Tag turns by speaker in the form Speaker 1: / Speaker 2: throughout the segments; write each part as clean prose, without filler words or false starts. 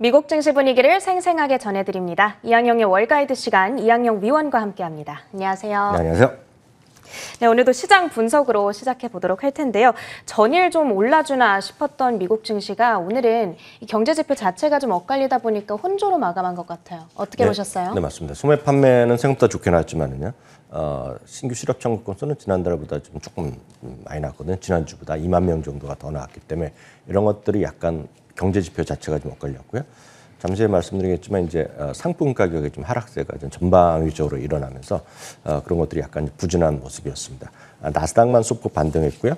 Speaker 1: 미국 증시 분위기를 생생하게 전해드립니다. 이항영의 월가이드 시간, 이항영 위원과 함께합니다. 안녕하세요.
Speaker 2: 네, 안녕하세요.
Speaker 1: 네, 오늘도 시장 분석으로 시작해 보도록 할 텐데요. 전일 좀 올라주나 싶었던 미국 증시가 오늘은 이 경제 지표 자체가 좀 엇갈리다 보니까 혼조로 마감한 것 같아요. 어떻게 보셨어요?
Speaker 2: 네, 맞습니다. 소매 판매는 생각보다 좋게 나왔지만은요. 신규 실업 청구 건수는 지난달보다 좀 조금 많이 나왔거든요. 지난주보다 2만 명 정도가 더 나왔기 때문에 이런 것들이 약간 경제 지표 자체가 좀 엇갈렸고요. 잠시 후에 말씀드리겠지만 이제 상품 가격의 좀 하락세가 좀 전방위적으로 일어나면서 그런 것들이 약간 부진한 모습이었습니다. 나스닥만 소폭 반등했고요.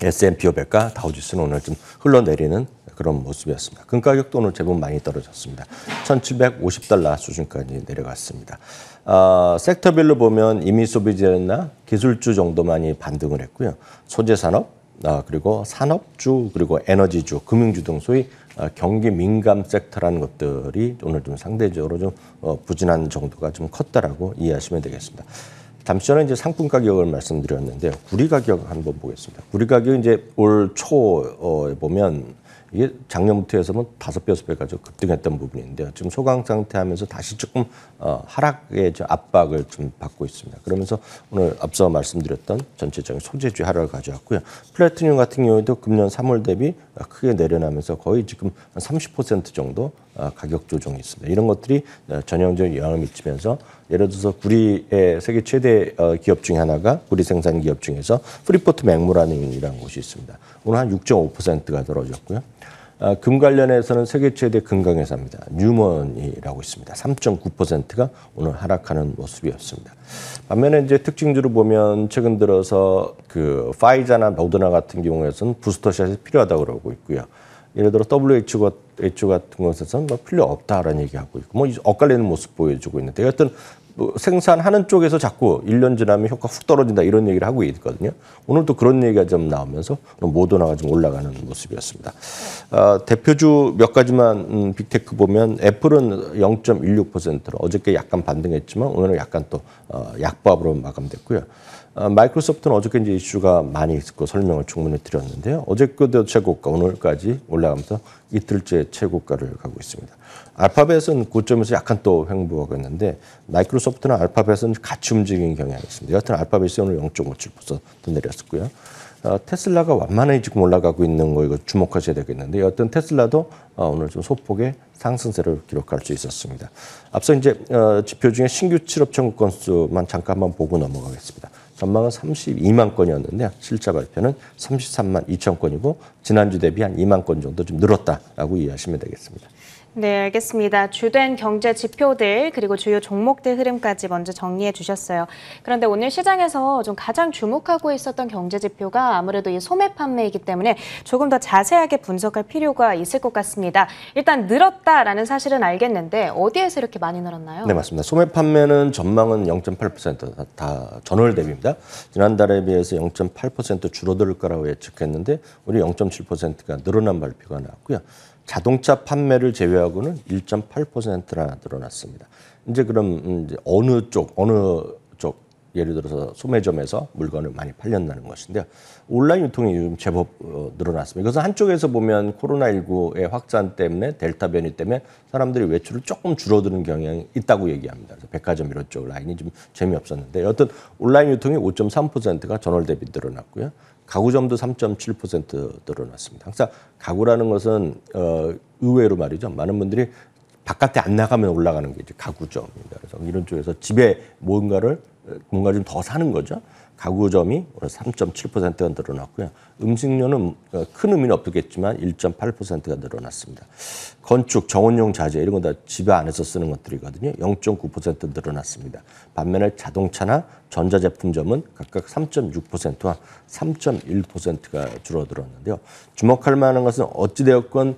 Speaker 2: S&P 500과 다우지수는 오늘 좀 흘러내리는 그런 모습이었습니다. 금 가격도 오늘 제법 많이 떨어졌습니다. 1,750달러 수준까지 내려갔습니다. 섹터별로 보면 임의 소비재나 기술주 정도만이 반등을 했고요. 소재 산업, 그리고 산업주, 그리고 에너지주, 금융주 등 소위 경기 민감 섹터라는 것들이 오늘 좀 상대적으로 좀 부진한 정도가 좀 컸다라고 이해하시면 되겠습니다. 잠시 전에 이제 상품 가격을 말씀드렸는데요. 구리 가격 한번 보겠습니다. 구리 가격 이제 올 초에 보면 이게 작년부터 해서 뭐 5배, 6배 가지고 급등했던 부분인데요. 지금 소강 상태하면서 다시 조금 하락의 압박을 좀 받고 있습니다. 그러면서 오늘 앞서 말씀드렸던 전체적인 소재주 하락을 가져왔고요. 플래티늄 같은 경우에도 금년 3월 대비 크게 내려나면서 거의 지금 한 30% 정도 가격 조정이 있습니다. 이런 것들이 전형적인 영향을 미치면서 예를 들어서 구리의 세계 최대 기업 중에 하나가 구리 생산 기업 중에서 프리포트 맥모라는 곳이 있습니다. 오늘 한 6.5%가 떨어졌고요. 금 관련해서는 세계 최대 금강회사입니다. 뉴먼이라고 있습니다. 3.9%가 오늘 하락하는 모습이었습니다. 반면에 이제 특징주로 보면 최근 들어서 그 파이자나 모더나 같은 경우에서는 부스터샷이 필요하다고 그러고 있고요. 예를 들어 WHO 같은 것에서는 뭐 필요 없다라는 얘기하고 있고 뭐 엇갈리는 모습 보여주고 있는데 여하튼 뭐 생산하는 쪽에서 자꾸 1년 지나면 효과 훅 떨어진다 이런 얘기를 하고 있거든요. 오늘도 그런 얘기가 좀 나오면서 모더나가 좀 올라가는 모습이었습니다. 대표주 몇 가지만 빅테크 보면 애플은 0.16%로 어저께 약간 반등했지만 오늘은 약간 또 약보합으로 마감됐고요. 마이크로소프트는 어저께 이제 이슈가 많이 있고 설명을 충분히 드렸는데요. 어저께도 최고가, 오늘까지 올라가면서 이틀째 최고가를 가고 있습니다. 알파벳은 고점에서 약간 또 횡보하고 있는데 마이크로소프트나 알파벳은 같이 움직이는 경향이 있습니다. 여하튼 알파벳이 오늘 0.57% 내렸었고요. 테슬라가 완만히 지금 올라가고 있는 거 이거 주목하셔야 되겠는데 여하튼 테슬라도 오늘 좀 소폭의 상승세를 기록할 수 있었습니다. 앞서 이제 지표 중에 신규 실업 청구 건수만 잠깐 한번 보고 넘어가겠습니다. 전망은 32만 건이었는데 실제 발표는 33만 2천 건이고 지난주 대비 한 2만 건 정도 좀 늘었다라고 이해하시면 되겠습니다.
Speaker 1: 네, 알겠습니다. 주된 경제 지표들 그리고 주요 종목들 흐름까지 먼저 정리해 주셨어요. 그런데 오늘 시장에서 좀 가장 주목하고 있었던 경제 지표가 아무래도 이 소매 판매이기 때문에 조금 더 자세하게 분석할 필요가 있을 것 같습니다. 일단 늘었다라는 사실은 알겠는데 어디에서 이렇게 많이 늘었나요?
Speaker 2: 네, 맞습니다. 소매 판매는 전망은 0.8% 전월 대비입니다. 지난달에 비해서 0.8% 줄어들 거라고 예측했는데 우리 0.7%가 늘어난 발표가 나왔고요. 자동차 판매를 제외하고는 1.8%나 늘어났습니다. 이제 그럼 이제 어느 쪽 예를 들어서 소매점에서 물건을 많이 팔렸다는 것인데요. 온라인 유통이 요즘 제법 늘어났습니다. 이것은 한쪽에서 보면 코로나19의 확산 때문에 델타 변이 때문에 사람들이 외출을 조금 줄어드는 경향이 있다고 얘기합니다. 그래서 백화점 이런 쪽 라인이 좀 재미없었는데 여튼 온라인 유통이 5.3%가 전월 대비 늘어났고요. 가구점도 3.7% 늘어났습니다. 항상 가구라는 것은 의외로 말이죠. 많은 분들이 바깥에 안 나가면 올라가는 게 이제 가구점입니다. 그래서 이런 쪽에서 집에 뭔가 좀 더 사는 거죠. 가구점이 오늘 3.7%가 늘어났고요. 음식료는 큰 의미는 없겠지만 1.8%가 늘어났습니다. 건축, 정원용 자재 이런 거 다 집 안에서 쓰는 것들이거든요. 0.9% 늘어났습니다. 반면에 자동차나 전자제품점은 각각 3.6%와 3.1%가 줄어들었는데요. 주목할 만한 것은 어찌되었건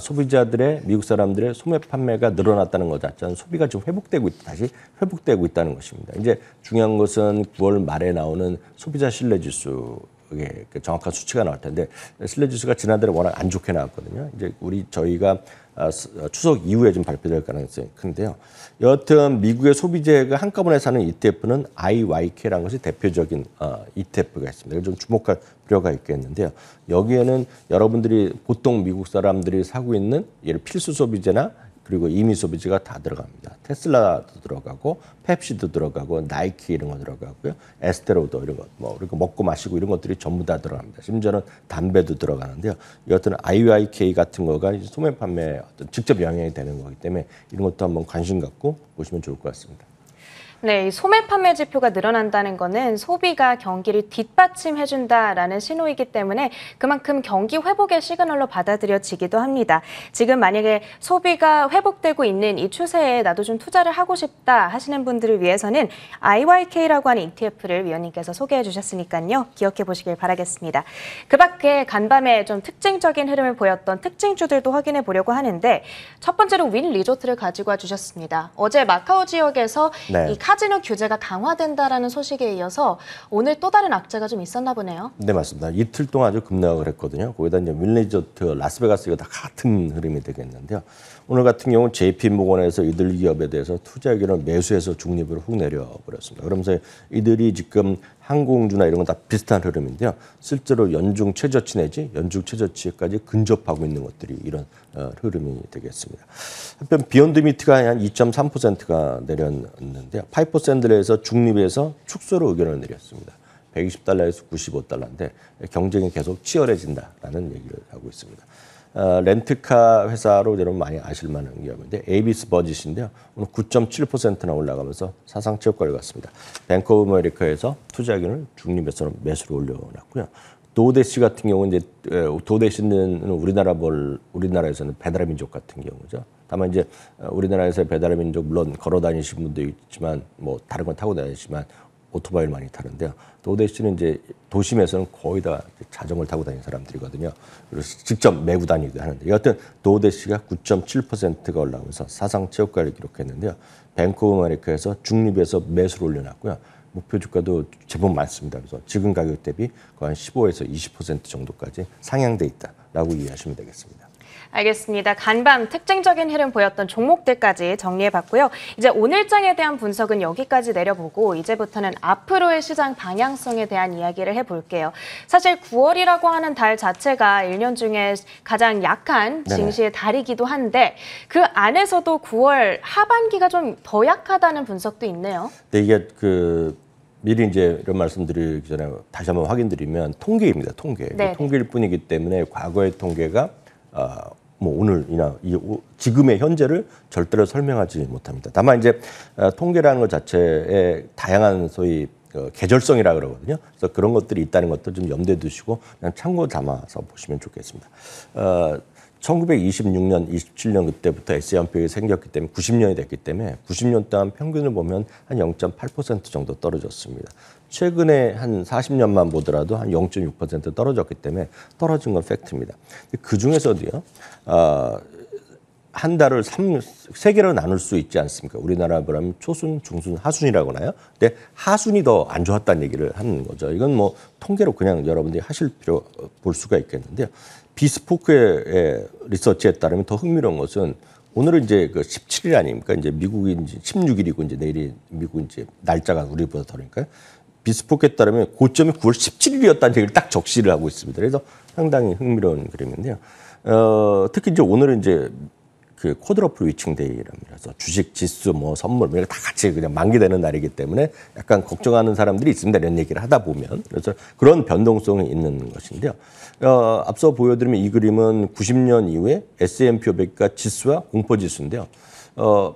Speaker 2: 소비자들의 미국 사람들의 소매 판매가 늘어났다는 것 자체는 소비가 좀 다시 회복되고 있다는 것입니다. 이제 중요한 것은 9월 말에 나오는 소비자 신뢰지수 그 정확한 수치가 나올 텐데 신뢰지수가 지난달에 워낙 안 좋게 나왔거든요. 이제 저희가 추석 이후에 좀 발표될 가능성이 큰데요. 여하튼 미국의 소비재가 한꺼번에 사는 ETF는 IYK라는 것이 대표적인 ETF가 있습니다. 이걸 좀 주목할 필요가 있겠는데요. 여기에는 여러분들이 보통 미국 사람들이 사고 있는 예를 필수 소비재나 그리고 임의 소비재가 다 들어갑니다. 테슬라도 들어가고 펩시도 들어가고 나이키 이런 거 들어가고요. 에스테로도 이런 거 뭐 그리고 먹고 마시고 이런 것들이 전부 다 들어갑니다. 심지어는 담배도 들어가는데요. 여하튼 IYK 같은 거가 소매 판매에 어떤 직접 영향이 되는 거기 때문에 이런 것도 한번 관심 갖고 보시면 좋을 것 같습니다.
Speaker 1: 네, 이 소매 판매 지표가 늘어난다는 거는 소비가 경기를 뒷받침해준다라는 신호이기 때문에 그만큼 경기 회복의 시그널로 받아들여지기도 합니다. 지금 만약에 소비가 회복되고 있는 이 추세에 나도 좀 투자를 하고 싶다 하시는 분들을 위해서는 IYK라고 하는 ETF를 위원님께서 소개해 주셨으니까요. 기억해 보시길 바라겠습니다. 그 밖에 간밤에 좀 특징적인 흐름을 보였던 특징주들도 확인해 보려고 하는데 첫 번째로 윈 리조트를 가지고 와 주셨습니다. 어제 마카오 지역에서
Speaker 2: 네.
Speaker 1: 이 카지노 규제가 강화된다라는 소식에 이어서 오늘 또 다른 악재가 좀 있었나 보네요.
Speaker 2: 네, 맞습니다. 이틀 동안 아주 급락을 했거든요. 거기다 이제 윌리조트, 라스베가스 이거 다 같은 흐름이 되겠는데요. 오늘 같은 경우는 JP모건에서 이들 기업에 대해서 투자 의견을 매수해서 중립으로 훅 내려버렸습니다. 그러면서 이들이 지금 항공주나 이런 건 다 비슷한 흐름인데요. 실제로 연중 최저치 내지 연중 최저치까지 근접하고 있는 것들이 이런 흐름이 되겠습니다. 한편 비욘드 미트가 한 2.3%가 내렸는데요. 5%에서 중립에서 축소로 의견을 내렸습니다. 120달러에서 95달러인데 경쟁이 계속 치열해진다라는 얘기를 하고 있습니다. 렌트카 회사로 여러분 많이 아실 만한 기업인데 에이비스 버짓인데요. 오늘 9.7%나 올라가면서 사상 최고가를 갔습니다. 뱅크 오브 아메리카에서 투자 의견을 중립에서 매수로 올려놨고요. 도우대시 같은 경우는 이제 도우대시는 우리나라에서는 배달의 민족 같은 경우죠. 다만 이제 우리나라에서의 배달의 민족 물론 걸어 다니시는 분도 있지만 뭐 다른 건 타고 다니시지만 오토바이를 많이 타는데요. 도우대시는 이제 도심에서는 거의 다 자전거를 타고 다니는 사람들이거든요. 그래서 직접 메고 다니기도 하는데 여하튼 도우대시가 9.7%가 올라오면서 사상 최고가를 기록했는데요. 뱅크 오브 아메리카에서 중립에서 매수를 올려놨고요. 목표 주가도 제법 많습니다. 그래서 지금 가격 대비 거의 한 15에서 20% 정도까지 상향돼 있다라고 이해하시면 되겠습니다.
Speaker 1: 알겠습니다. 간밤 특징적인 흐름 보였던 종목들까지 정리해봤고요. 이제 오늘장에 대한 분석은 여기까지 내려보고 이제부터는 앞으로의 시장 방향성에 대한 이야기를 해볼게요. 사실 9월이라고 하는 달 자체가 1년 중에 가장 약한 증시의 달이기도 한데 그 안에서도 9월 하반기가 좀 더 약하다는 분석도 있네요.
Speaker 2: 네, 이게 미리 이제 이런 말씀드리기 전에 다시 한번 확인드리면 통계입니다. 통계. 통계일 뿐이기 때문에 과거의 통계가 뭐 오늘이나 지금의 현재를 절대로 설명하지 못합니다. 다만 이제 통계라는 것 자체에 다양한 소위 계절성이라 그러거든요. 그래서 그런 것들이 있다는 것도 좀 염두에 두시고 그냥 참고 담아서 보시면 좋겠습니다. 1926년, 27년 그때부터 S&P가 생겼기 때문에 90년이 됐기 때문에 90년 동안 평균을 보면 한 0.8% 정도 떨어졌습니다. 최근에 한 40년만 보더라도 한 0.6% 떨어졌기 때문에 떨어진 건 팩트입니다. 그 중에서도요, 한 달을 세 개로 나눌 수 있지 않습니까? 우리나라 그러면 초순, 중순, 하순이라고 하나요? 근데 하순이 더 안 좋았다는 얘기를 하는 거죠. 이건 뭐 통계로 그냥 여러분들이 볼 수가 있겠는데요. 비스포크의 리서치에 따르면 더 흥미로운 것은 오늘은 이제 그 17일 아닙니까? 이제 미국이 이제 16일이고 이제 내일이 미국 이제 날짜가 우리보다 더니까요. 비스포크에 따르면 고점이 9월 17일이었다는 얘기를 딱 적시를 하고 있습니다. 그래서 상당히 흥미로운 그림인데요. 특히 이제 오늘은 이제 그 쿼드러플 위칭 데이랍니다. 그래서 주식, 지수, 뭐 선물 이런 거 다 같이 그냥 만기되는 날이기 때문에 약간 걱정하는 사람들이 있습니다. 이런 얘기를 하다 보면 그래서 그런 변동성이 있는 것인데요. 앞서 보여드리면 이 그림은 90년 이후에 S&P 500가 지수와 공포 지수인데요.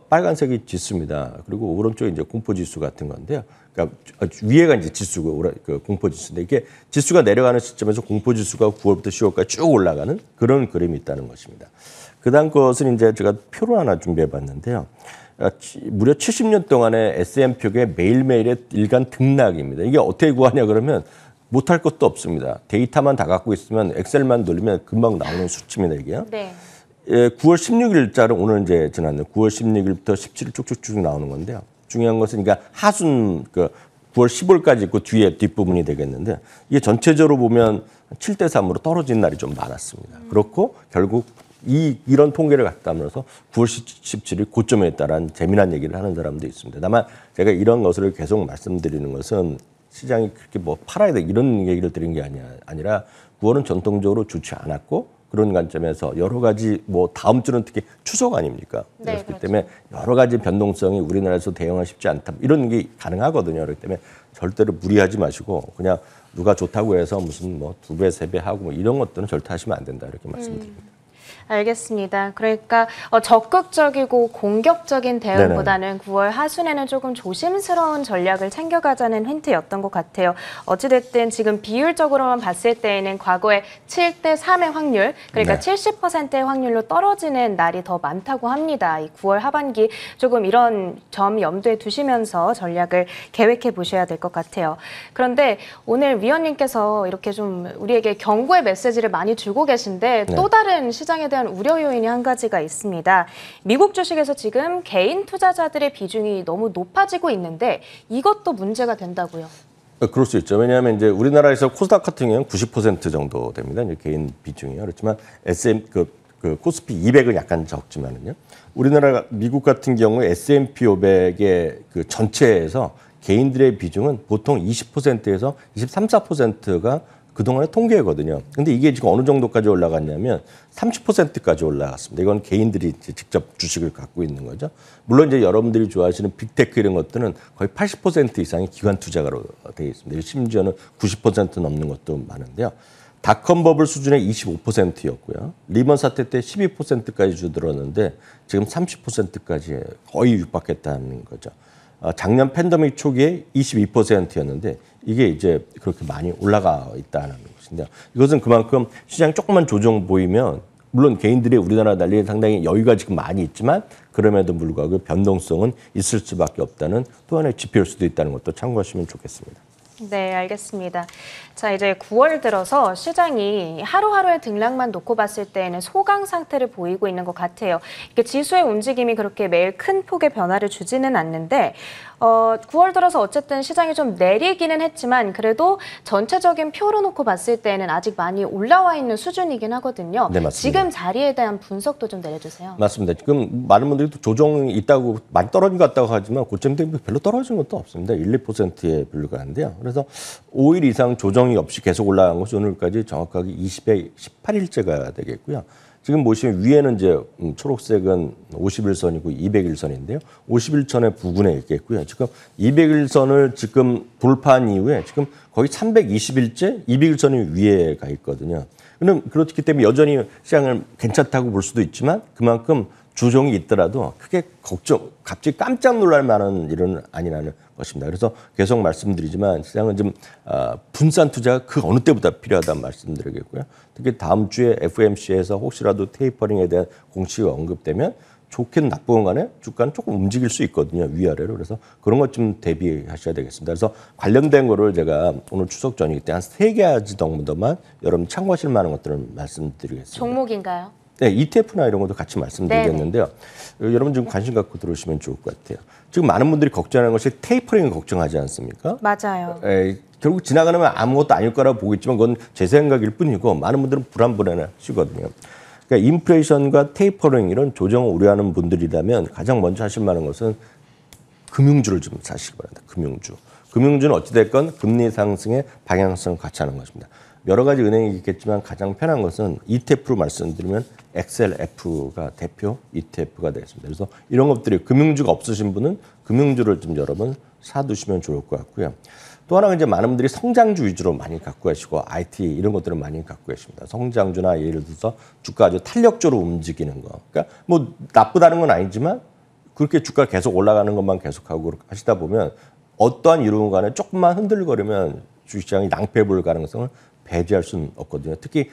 Speaker 2: 빨간색이 지수입니다. 그리고 오른쪽에 이제 공포 지수 같은 건데요. 그러니까 위에가 이제 지수고 공포 지수인데 이게 지수가 내려가는 시점에서 공포 지수가 9월부터 10월까지 쭉 올라가는 그런 그림이 있다는 것입니다. 그다음 것은 이제 제가 표를 하나 준비해봤는데요. 무려 70년 동안의 S&P의 매일매일의 일간 등락입니다. 이게 어떻게 구하냐 그러면 못할 것도 없습니다. 데이터만 다 갖고 있으면 엑셀만 돌리면 금방 나오는 수치입니다. 이게요.
Speaker 1: 네.
Speaker 2: 9월 16일자로 오늘 이제 지났네요. 9월 16일부터 17일 쭉쭉쭉 나오는 건데요. 중요한 것은 그러니까 하순 9월 10월까지 있고 뒤에 뒷부분이 되겠는데 이게 전체적으로 보면 7대 3으로 떨어진 날이 좀 많았습니다. 그렇고 결국 이런 통계를 갖다 하면서 9월 17일 고점에 있다라는 재미난 얘기를 하는 사람도 있습니다. 다만 제가 이런 것을 계속 말씀드리는 것은 시장이 그렇게 뭐 팔아야 돼 이런 얘기를 드린 게 아니라 9월은 전통적으로 좋지 않았고 그런 관점에서 여러 가지 뭐 다음 주는 특히 추석 아닙니까?
Speaker 1: 네,
Speaker 2: 그렇기
Speaker 1: 그렇죠.
Speaker 2: 때문에 여러 가지 변동성이 우리나라에서 대응하기 쉽지 않다. 이런 게 가능하거든요. 그렇기 때문에 절대로 무리하지 마시고 그냥 누가 좋다고 해서 무슨 뭐 2배, 3배 하고 뭐 이런 것들은 절대 하시면 안 된다. 이렇게 말씀드립니다.
Speaker 1: 알겠습니다. 그러니까 적극적이고 공격적인 대응보다는 9월 하순에는 조금 조심스러운 전략을 챙겨가자는 힌트였던 것 같아요. 어찌됐든 지금 비율적으로만 봤을 때에는 과거에 7대 3의 확률, 그러니까
Speaker 2: 네.
Speaker 1: 70%의 확률로 떨어지는 날이 더 많다고 합니다. 이 9월 하반기 조금 이런 점 염두에 두시면서 전략을 계획해 보셔야 될 것 같아요. 그런데 오늘 위원님께서 이렇게 좀 우리에게 경고의 메시지를 많이 주고 계신데
Speaker 2: 네.
Speaker 1: 또 다른 시장에 대한 우려 요인이 한 가지가 있습니다. 미국 주식에서 지금 개인 투자자들의 비중이 너무 높아지고 있는데 이것도 문제가 된다고요.
Speaker 2: 그럴 수 있죠. 왜냐하면 이제 우리나라에서 코스닥 같은 경우는 90% 정도 됩니다. 이제 개인 비중이요. 그렇지만 그 코스피 200은 약간 적지만은요. 우리나라 미국 같은 경우에 S&P 500의 그 전체에서 개인들의 비중은 보통 20%에서 23, 4%가 그동안의 통계거든요. 근데 이게 지금 어느 정도까지 올라갔냐면 30%까지 올라갔습니다. 이건 개인들이 직접 주식을 갖고 있는 거죠. 물론 이제 여러분들이 좋아하시는 빅테크 이런 것들은 거의 80% 이상이 기관 투자가로 되어 있습니다. 심지어는 90% 넘는 것도 많은데요. 닷컴 버블 수준의 25%였고요. 리먼 사태 때 12%까지 주들었는데 지금 30%까지 거의 육박했다는 거죠. 작년 팬데믹 초기에 22%였는데 이게 이제 그렇게 많이 올라가 있다는 것인데요. 이것은 그만큼 시장이 조금만 조정 보이면 물론 개인들이 우리나라 달리 상당히 여유가 지금 많이 있지만 그럼에도 불구하고 변동성은 있을 수밖에 없다는 또 하나의 지표일 수도 있다는 것도 참고하시면 좋겠습니다.
Speaker 1: 네, 알겠습니다. 자, 이제 9월 들어서 시장이 하루하루의 등락만 놓고 봤을 때에는 소강 상태를 보이고 있는 것 같아요. 이게 지수의 움직임이 그렇게 매일 큰 폭의 변화를 주지는 않는데 9월 들어서 어쨌든 시장이 좀 내리기는 했지만 그래도 전체적인 표로 놓고 봤을 때는 아직 많이 올라와 있는 수준이긴 하거든요.
Speaker 2: 네, 맞습니다.
Speaker 1: 지금 자리에 대한 분석도 좀 내려주세요.
Speaker 2: 맞습니다. 지금 많은 분들이 또 조정이 있다고 많이 떨어진 것 같다고 하지만 고점 대비 별로 떨어진 것도 없습니다. 1, 2%에 불과한데요. 그래서 5일 이상 조정이 없이 계속 올라간 것이 오늘까지 정확하게 20에 18일째가 되겠고요. 지금 보시면 위에는 이제 초록색은 51선이고 200일선인데요. 51선의 부근에 있겠고요. 지금 200일선을 지금 돌파한 이후에 지금 거의 320일째 200일선이 위에 가 있거든요. 그렇기 때문에 여전히 시장을 괜찮다고 볼 수도 있지만 그만큼 조정이 있더라도 크게 갑자기 깜짝 놀랄 만한 일은 아니라는 것입니다. 그래서 계속 말씀드리지만 시장은 좀 분산 투자가 그 어느 때보다 필요하다는 말씀드리겠고요. 특히 다음 주에 FOMC에서 혹시라도 테이퍼링에 대한 공식이 언급되면 좋긴 나쁘건 간에 주가는 조금 움직일 수 있거든요. 위아래로. 그래서 그런 것 좀 대비하셔야 되겠습니다. 그래서 관련된 거를 제가 오늘 추석 전이기 때문에 한 3가지 정도만 여러분 참고하실 만한 것들을 말씀드리겠습니다.
Speaker 1: 종목인가요?
Speaker 2: 네, ETF나 이런 것도 같이 말씀드리겠는데요. 여러분 좀 관심 갖고 들어오시면 좋을 것 같아요. 지금 많은 분들이 걱정하는 것이 테이퍼링을 걱정하지 않습니까?
Speaker 1: 맞아요.
Speaker 2: 결국 지나가면 아무것도 아닐 거라고 보고 있지만 그건 제 생각일 뿐이고 많은 분들은 불안불안하시거든요. 그러니까 인플레이션과 테이퍼링 이런 조정을 우려하는 분들이라면 가장 먼저 하실 만한 것은 금융주를 좀 사시기 바랍니다. 금융주. 금융주는 어찌됐건 금리 상승의 방향성을 같이 하는 것입니다. 여러 가지 은행이 있겠지만 가장 편한 것은 ETF로 말씀드리면 XLF가 대표 ETF가 되겠습니다. 그래서 이런 것들이 금융주가 없으신 분은 금융주를 좀 여러 번 사두시면 좋을 것 같고요. 또 하나는 이제 많은 분들이 성장주 위주로 많이 갖고 계시고 IT 이런 것들을 많이 갖고 계십니다. 성장주나 예를 들어서 주가 아주 탄력적으로 움직이는 거. 그러니까 뭐 나쁘다는 건 아니지만 그렇게 주가가 계속 올라가는 것만 계속하고 하시다 보면 어떠한 이유 간에 조금만 흔들거리면 주식시장이 낭패 볼 가능성을 배제할 수는 없거든요. 특히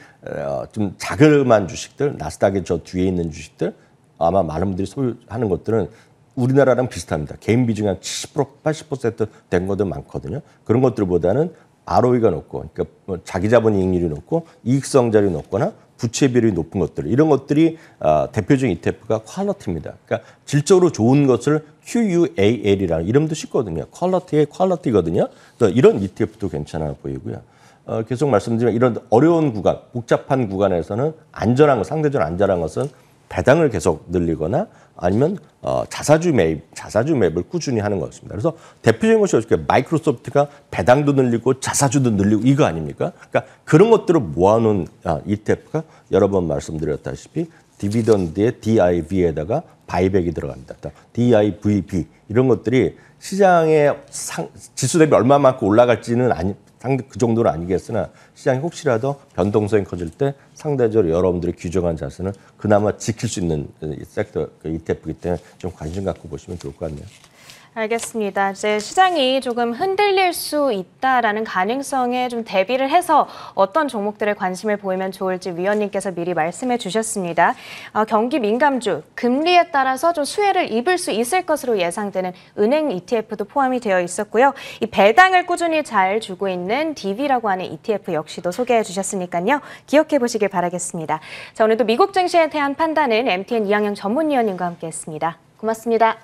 Speaker 2: 좀 자그마한 주식들, 나스닥의 저 뒤에 있는 주식들 아마 많은 분들이 소유하는 것들은 우리나라랑 비슷합니다. 개인 비중이 한 70%, 80%된 것도 많거든요. 그런 것들보다는 ROE가 높고, 그러니까 뭐 자기 자본 이익률이 높고 이익성장이 높거나 부채 비율이 높은 것들 이런 것들이 대표적인 ETF가 퀄리티입니다. 그러니까 질적으로 좋은 것을 QUAL이라는 이름도 쉽거든요. 퀄리티의 퀄리티거든요. 이런 ETF도 괜찮아 보이고요. 계속 말씀드리면 이런 어려운 구간, 복잡한 구간에서는 안전한 것, 상대적으로 안전한 것은 배당을 계속 늘리거나 아니면 자사주 매입을 꾸준히 하는 것입니다. 그래서 대표적인 것이 어떻게 마이크로소프트가 배당도 늘리고 자사주도 늘리고 이거 아닙니까? 그러니까 그런 것들을 모아놓은 ETF가 여러 번 말씀드렸다시피 디비던드의 DIV에다가 바이백이 들어갑니다. DIVB 이런 것들이 시장의 지수 대비 얼마만큼 올라갈지는 그 정도는 아니겠으나 시장이 혹시라도 변동성이 커질 때 상대적으로 여러분들이 규정한 자산을 그나마 지킬 수 있는 섹터 ETF이기 때문에 좀 관심 갖고 보시면 좋을 것 같네요.
Speaker 1: 알겠습니다. 이제 시장이 조금 흔들릴 수 있다라는 가능성에 좀 대비를 해서 어떤 종목들에 관심을 보이면 좋을지 위원님께서 미리 말씀해 주셨습니다. 경기 민감주, 금리에 따라서 좀 수혜를 입을 수 있을 것으로 예상되는 은행 ETF도 포함이 되어 있었고요. 이 배당을 꾸준히 잘 주고 있는 DV라고 하는 ETF 역시도 소개해 주셨으니까요. 기억해 보시길 바라겠습니다. 자, 오늘도 미국 증시에 대한 판단은 MTN 이항영 전문위원님과 함께했습니다. 고맙습니다.